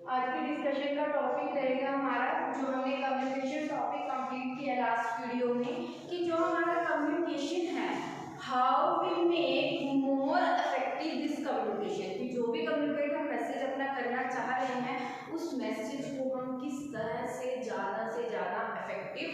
आज के डिस्कशन का टॉपिक रहेगा हमारा, जो हमने कम्युनिकेशन टॉपिक कंप्लीट किया लास्ट वीडियो में, कि जो हमारा कम्युनिकेशन है, how we make more effective this communication, कि जो भी कम्युनिकेट हम मैसेज अपना करना चाह रहे हैं, उस मैसेज को हम किस तरह से ज़्यादा इफेक्टिव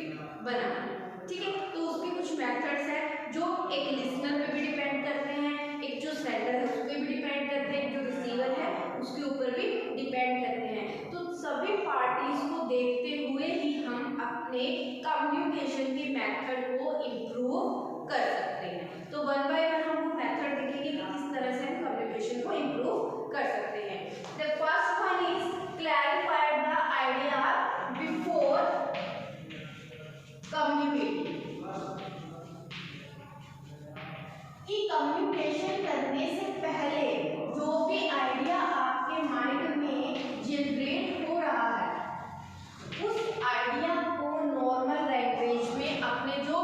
बनाएं। ठीक है, तो उसके कुछ मेथड्स हैं जो एक लिसनर पे भी डिपेंड करते हैं, एक जो सेंडर है उस पर भी डिपेंड करते हैं, जो रिसीवर है उसके ऊपर भी डिपेंड करते हैं। तो सभी पार्टीज को देखते हुए ही हम अपने कम्युनिकेशन के मेथड को इम्प्रूव कर सकते हैं। तो वन बाय वन हम वो मेथड देखेंगे कि किस तरह से हम कम्युनिकेशन को इम्प्रूव कर सकते हैं। The first one is clarify the idea before communicating, कि कम्युनिकेशन करने से पहले जो भी आइडिया आपके माइंड में जनरेट हो रहा है, उस आइडिया को नॉर्मल लैंग्वेज में अपने जो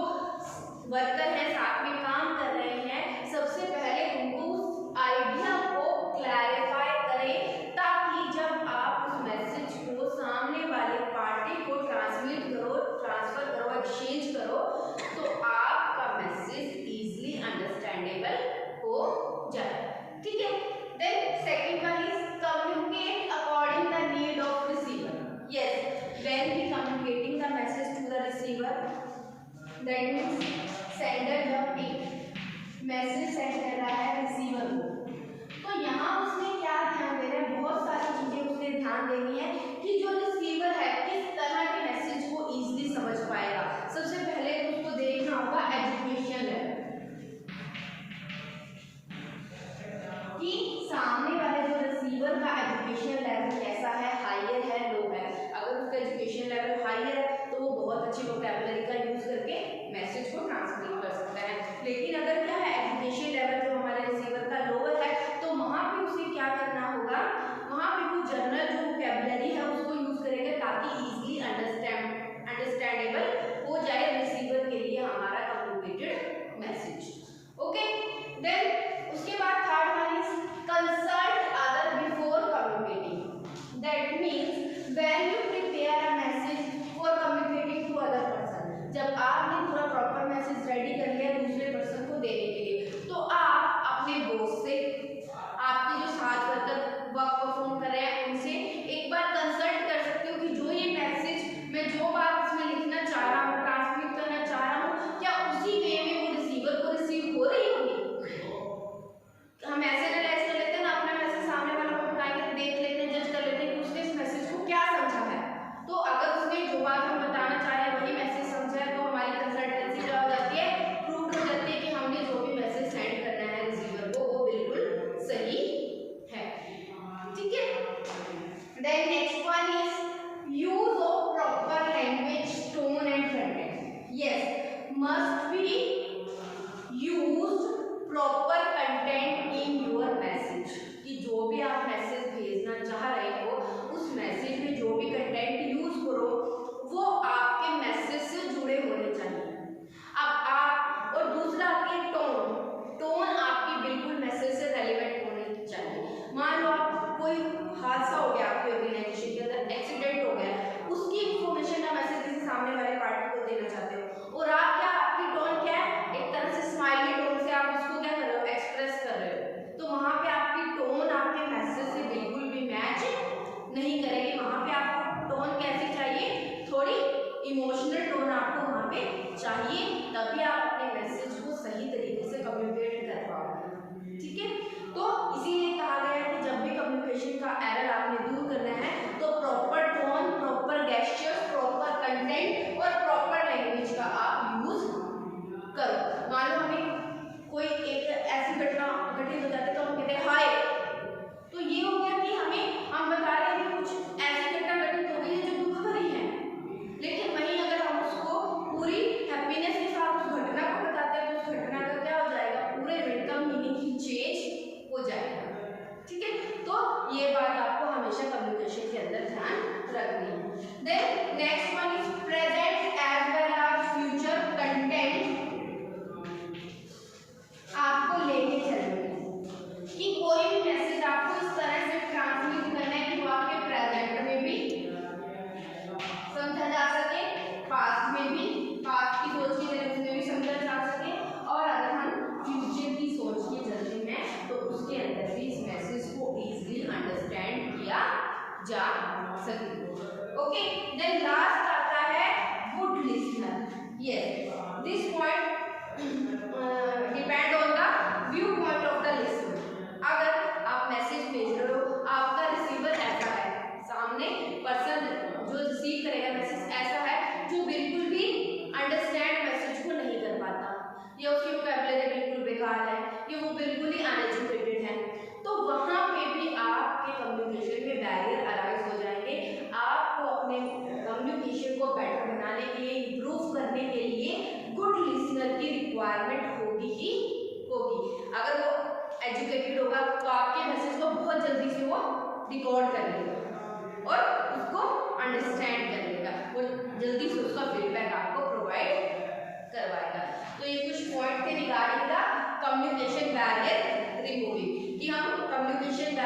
वर्कर हैं, साथ में काम कर रहे हैं, सबसे पहले उनको उस आइडिया को क्लैरिफाई करें, ताकि जब आप उस मैसेज को सामने वाले पार्टी को ट्रांसफर करो, एक्सचेंज करो, तो आपका मैसेज इजीली अंडरस्टैंडेबल हो जाए। ठीक है, then second one is communicate according the need of receiver. Yes, when we communicating the message to the receiver, that means sender जब एक मैसेज सेंड कर रहा है रिसीवर को, तो यहाँ उसने क्या ध्यान देना है, बहुत सारी चीजें उसने ध्यान देनी है कि जो रिसीवर है किस तरह के मैसेज को इजीली समझ पाएगा। सबसे पहले तो उसको देखना होगा एजुकेशन लेवल, कि सामने वाले जो रिसीवर का एजुकेशन लेवल कैसा है, हायर है, लो है। अगर उसका एजुकेशन लेवल हायर है तो वो बहुत अच्छी वोकैबुलरी का यूज करके मैसेज को ट्रांसमिट कर सकता है। लेकिन अगर क्या है, एजुकेशन लेवल जो हमारे रिसीवर का लोअर है, तो वहाँ पे उसे क्या करना होगा, वहाँ पे वो जनरल जो वोकैबुलरी है उसको यूज करेगा, ताकि इजीली अंडरस्टैंडेबल हो जाए रिसीवर के लिए हमारा कम्युनिकेटेड मैसेज। ओके, देन उसके बाद third one is consult other before communicating. That means when you prepare a message for communicating to other person, जब आपने पूरा प्रॉपर मैसेज रेडी कर लिया दूसरे पर्सन को देने के लिए, तो आप अपने बॉस से, आपके जो साथ वर्कर वर्क परफॉर्म कर रहे हैं उनसे एक बार कंसल्ट कर सकते हो कि जो ये मैसेज मैं जो बात इसमें लिखना चाह रहा हूँ, ट्रांसमिट करना चाह रहा हूँ, क्या उसी वे में वो रिसीवर को रिसीव हो रही होगी। हम ऐसे एनालाइज कर लेते हैं ना, अपना मैसेज सामने वाले को बताएंगे, देख लेते हैं, जज कर लेते हैं कि उसने इस मैसेज को क्या समझा है। तो अगर उसने जो बात हम बताना चाह रहे हैं वही मैसेज समझा है, तो हमारी कंसल्टेंसी क्या हो जाती है, प्रूव हो जाती है कि हमने जो भी मैसेज सेंड करना है रिसीवर को वो बिल्कुल सही है। ठीक है, then next one is use of proper language, tone and content. Yes, must be used proper content in your message, कि जो भी आप मैसेज भेजना चाह रहे हो उस मैसेज में जो भी कंटेंट यूज करो वो आपके मैसेज से जुड़े होने चाहिए। अब आप, और दूसरा आपकी टोन आपकी बिल्कुल मैसेज से रेलिवेंट होनी चाहिए। मान लो आप कोई हादसा हो गया आपके ऑर्गेनाइजेशन के अंदर, एक्सीडेंट हो गया, उसकी इंफॉर्मेशन आप मैसेज किसी सामने वाले पार्टी को देना चाहते हो, और आप क्या, आपकी टोन क्या है, एक तरह से स्माइली टोन से आप उसको क्या कर रहे हो, एक्सप्रेस कर रहे हो, तो वहाँ पे आपकी टोन आपके मैसेज से बिल्कुल भी मैच नहीं करेगी। वहाँ पे आपको टोन कैसी चाहिए, थोड़ी इमोशनल टोन आपको वहाँ पे चाहिए, तभी आप अपने मैसेज को सही तरीके से कम्युनिकेट कर पाओगे। ठीक है, तो इसीलिए कहा गया है कि जब भी कम्युनिकेशन का एरर आपने दूर करना है तो proper tone, proper gestures, proper content और प्रॉपर लैंग्वेज का आप यूज करो। मान लो हमें कोई एक ऐसी घटना घटित हो जाती है तो हम कहते हैं हाय, तो ये हो गया कि हम बता रहे हैं कि कुछ ऐसी घटना घटित हो गई है जो दुख भरी है, लेकिन वहीं अगर हम उसको पूरी हैप्पीनेस के साथ उस घटना को बताते हैं तो उस घटना का क्या हो जाएगा, पूरे वर्ड का मीनिंग ही चेंज हो जाएगा। ठीक है, तो ये बात आपको हमेशा कम्युनिकेशन के अंदर ध्यान रखनी है। Then next one is present as well as future content आपको लेके चलना है, कि कोई भी मैसेज आपको इस तरह से ट्रांसमिट करना है कि वो आपके प्रेजेंट रिकॉर्ड कर लेगा और उसको अंडरस्टैंड कर लेगा और जल्दी से उसका फीडबैक आपको प्रोवाइड करवाएगा। तो ये कुछ पॉइंट थे regarding the communication barrier removing कि हम कम्युनिकेशन